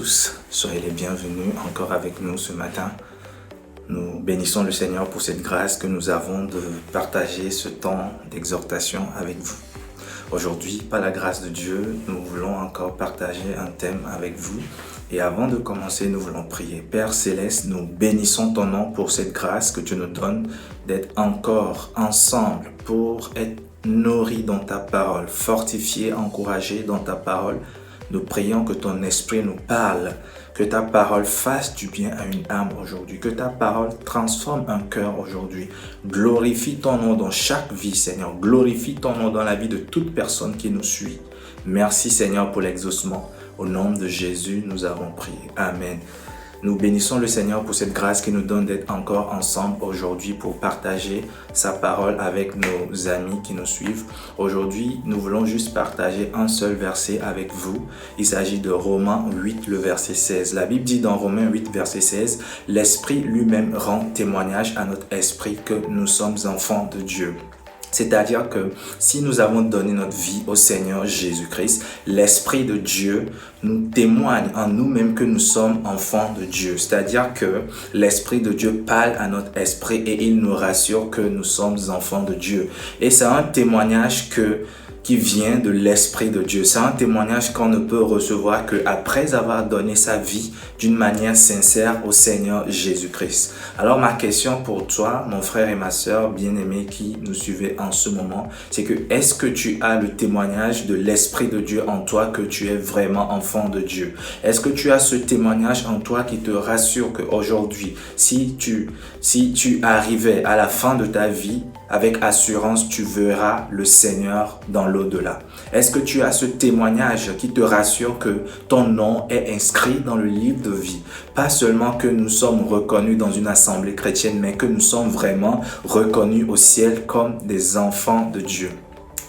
tous, soyez les bienvenus encore avec nous ce matin. Nous bénissons le Seigneur pour cette grâce que nous avons de partager ce temps d'exhortation avec vous. Aujourd'hui, par la grâce de Dieu, nous voulons encore partager un thème avec vous. Et avant de commencer, nous voulons prier. Père Céleste, nous bénissons ton nom pour cette grâce que tu nous donnes d'être encore ensemble pour être nourris dans ta parole, fortifiés, encouragés dans ta parole. Nous prions que ton esprit nous parle, que ta parole fasse du bien à une âme aujourd'hui, que ta parole transforme un cœur aujourd'hui. Glorifie ton nom dans chaque vie, Seigneur. Glorifie ton nom dans la vie de toute personne qui nous suit. Merci, Seigneur, pour l'exaucement. Au nom de Jésus, nous avons prié. Amen. Nous bénissons le Seigneur pour cette grâce qui nous donne d'être encore ensemble aujourd'hui pour partager sa parole avec nos amis qui nous suivent. Aujourd'hui, nous voulons juste partager un seul verset avec vous. Il s'agit de Romains 8, le verset 16. La Bible dit dans Romains 8, verset 16, « L'Esprit lui-même rend témoignage à notre esprit que nous sommes enfants de Dieu. » C'est-à-dire que si nous avons donné notre vie au Seigneur Jésus-Christ, l'Esprit de Dieu nous témoigne en nous-mêmes que nous sommes enfants de Dieu. C'est-à-dire que l'Esprit de Dieu parle à notre esprit et il nous rassure que nous sommes enfants de Dieu. Et c'est un témoignage qui vient de l'Esprit de Dieu. C'est un témoignage qu'on ne peut recevoir qu'après avoir donné sa vie d'une manière sincère au Seigneur Jésus-Christ. Alors ma question pour toi, mon frère et ma sœur bien-aimés qui nous suivez en ce moment, c'est que est-ce que tu as le témoignage de l'Esprit de Dieu en toi que tu es vraiment enfant de Dieu? Est-ce que tu as ce témoignage en toi qui te rassure qu'aujourd'hui, si tu arrivais à la fin de ta vie, avec assurance, tu verras le Seigneur dans l'au-delà. Est-ce que tu as ce témoignage qui te rassure que ton nom est inscrit dans le livre de vie? Pas seulement que nous sommes reconnus dans une assemblée chrétienne, mais que nous sommes vraiment reconnus au ciel comme des enfants de Dieu.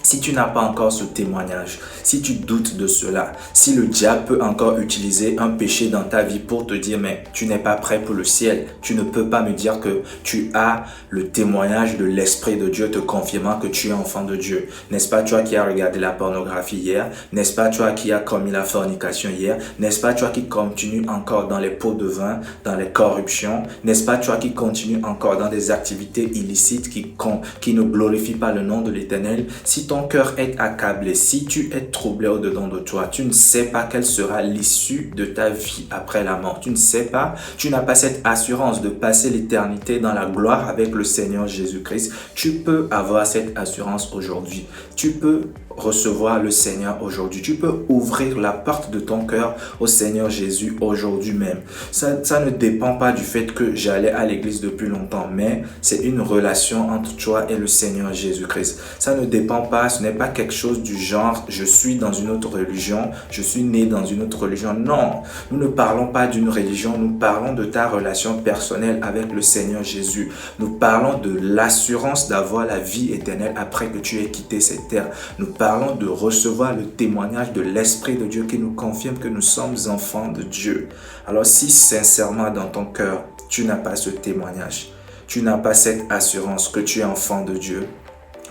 Si tu n'as pas encore ce témoignage, si tu doutes de cela, si le diable peut encore utiliser un péché dans ta vie pour te dire mais tu n'es pas prêt pour le ciel, tu ne peux pas me dire que tu as le témoignage de l'Esprit de Dieu te confirmant que tu es enfant de Dieu. N'est-ce pas toi qui as regardé la pornographie hier? N'est-ce pas toi qui as commis la fornication hier? N'est-ce pas toi qui continue encore dans les pots de vin, dans les corruptions? N'est-ce pas toi qui continue encore dans des activités illicites qui ne glorifient pas le nom de l'Éternel? Si ton cœur est accablé, si tu es troublé au-dedans de toi, tu ne sais pas quelle sera l'issue de ta vie après la mort. Tu ne sais pas, tu n'as pas cette assurance de passer l'éternité dans la gloire avec le Seigneur Jésus-Christ. Tu peux avoir cette assurance aujourd'hui. Tu peux recevoir le Seigneur aujourd'hui. Tu peux ouvrir la porte de ton cœur au Seigneur Jésus aujourd'hui même. Ça ne dépend pas du fait que j'allais à l'église depuis longtemps, mais c'est une relation entre toi et le Seigneur Jésus-Christ. Ça ne dépend pas, ce n'est pas quelque chose du genre je suis dans une autre religion, je suis né dans une autre religion. Non, nous ne parlons pas d'une religion, nous parlons de ta relation personnelle avec le Seigneur Jésus. Nous parlons de l'assurance d'avoir la vie éternelle après que tu aies quitté cette terre. Nous parlons de recevoir le témoignage de l'Esprit de Dieu qui nous confirme que nous sommes enfants de Dieu. Alors si sincèrement dans ton cœur, tu n'as pas ce témoignage, tu n'as pas cette assurance que tu es enfant de Dieu,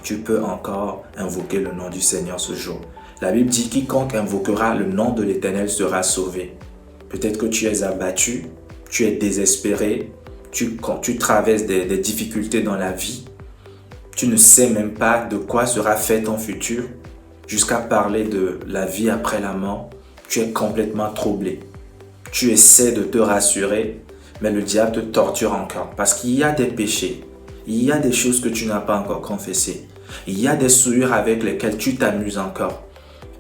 tu peux encore invoquer le nom du Seigneur ce jour. La Bible dit quiconque invoquera le nom de l'Éternel sera sauvé. Peut-être que tu es abattu, tu es désespéré, tu traverses des difficultés dans la vie. Tu ne sais même pas de quoi sera fait ton futur, jusqu'à parler de la vie après la mort. Tu es complètement troublé. Tu essaies de te rassurer, mais le diable te torture encore. Parce qu'il y a des péchés, il y a des choses que tu n'as pas encore confessées. Il y a des souillures avec lesquelles tu t'amuses encore.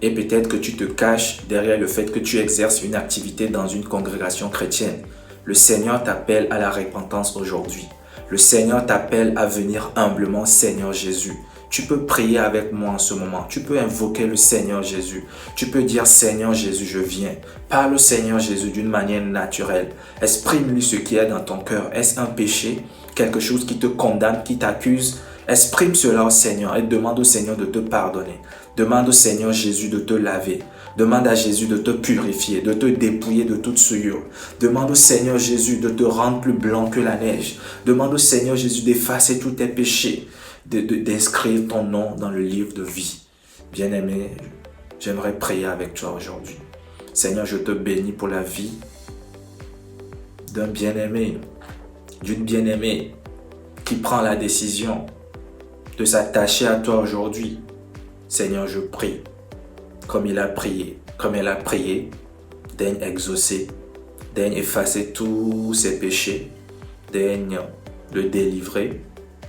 Et peut-être que tu te caches derrière le fait que tu exerces une activité dans une congrégation chrétienne. Le Seigneur t'appelle à la repentance aujourd'hui. Le Seigneur t'appelle à venir humblement, Seigneur Jésus. Tu peux prier avec moi en ce moment. Tu peux invoquer le Seigneur Jésus. Tu peux dire, Seigneur Jésus, je viens. Parle au Seigneur Jésus d'une manière naturelle. Exprime-lui ce qui est dans ton cœur. Est-ce un péché? Quelque chose qui te condamne, qui t'accuse? Exprime cela au Seigneur et demande au Seigneur de te pardonner. Demande au Seigneur Jésus de te laver. Demande à Jésus de te purifier, de te dépouiller de toute souillure. Demande au Seigneur Jésus de te rendre plus blanc que la neige. Demande au Seigneur Jésus d'effacer tous tes péchés, d'inscrire ton nom dans le livre de vie. Bien-aimé, j'aimerais prier avec toi aujourd'hui. Seigneur, je te bénis pour la vie d'un bien-aimé, d'une bien-aimée qui prend la décision de s'attacher à toi aujourd'hui. Seigneur, je prie, comme il a prié, comme elle a prié, daigne exaucer, daigne effacer tous ses péchés, daigne le délivrer,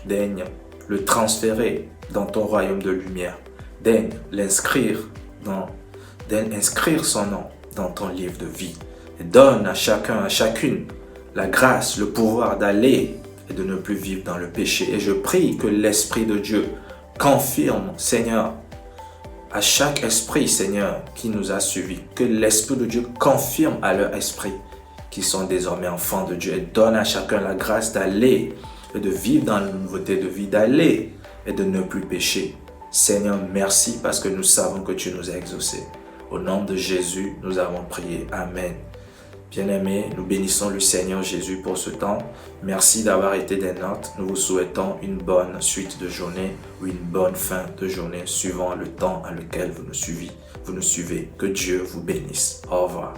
daigne le transférer dans ton royaume de lumière, daigne inscrire son nom dans ton livre de vie. Et donne à chacun, à chacune, la grâce, le pouvoir d'aller et de ne plus vivre dans le péché. Et je prie que l'Esprit de Dieu confirme, Seigneur, à chaque esprit, Seigneur, qui nous a suivis, que l'Esprit de Dieu confirme à leur esprit qu'ils sont désormais enfants de Dieu et donne à chacun la grâce d'aller et de vivre dans la nouveauté de vie, d'aller et de ne plus pécher. Seigneur, merci parce que nous savons que tu nous as exaucés. Au nom de Jésus, nous avons prié. Amen. Bien-aimés, nous bénissons le Seigneur Jésus pour ce temps. Merci d'avoir été des nôtres. Nous vous souhaitons une bonne suite de journée ou une bonne fin de journée suivant le temps à lequel vous nous suivez. Que Dieu vous bénisse. Au revoir.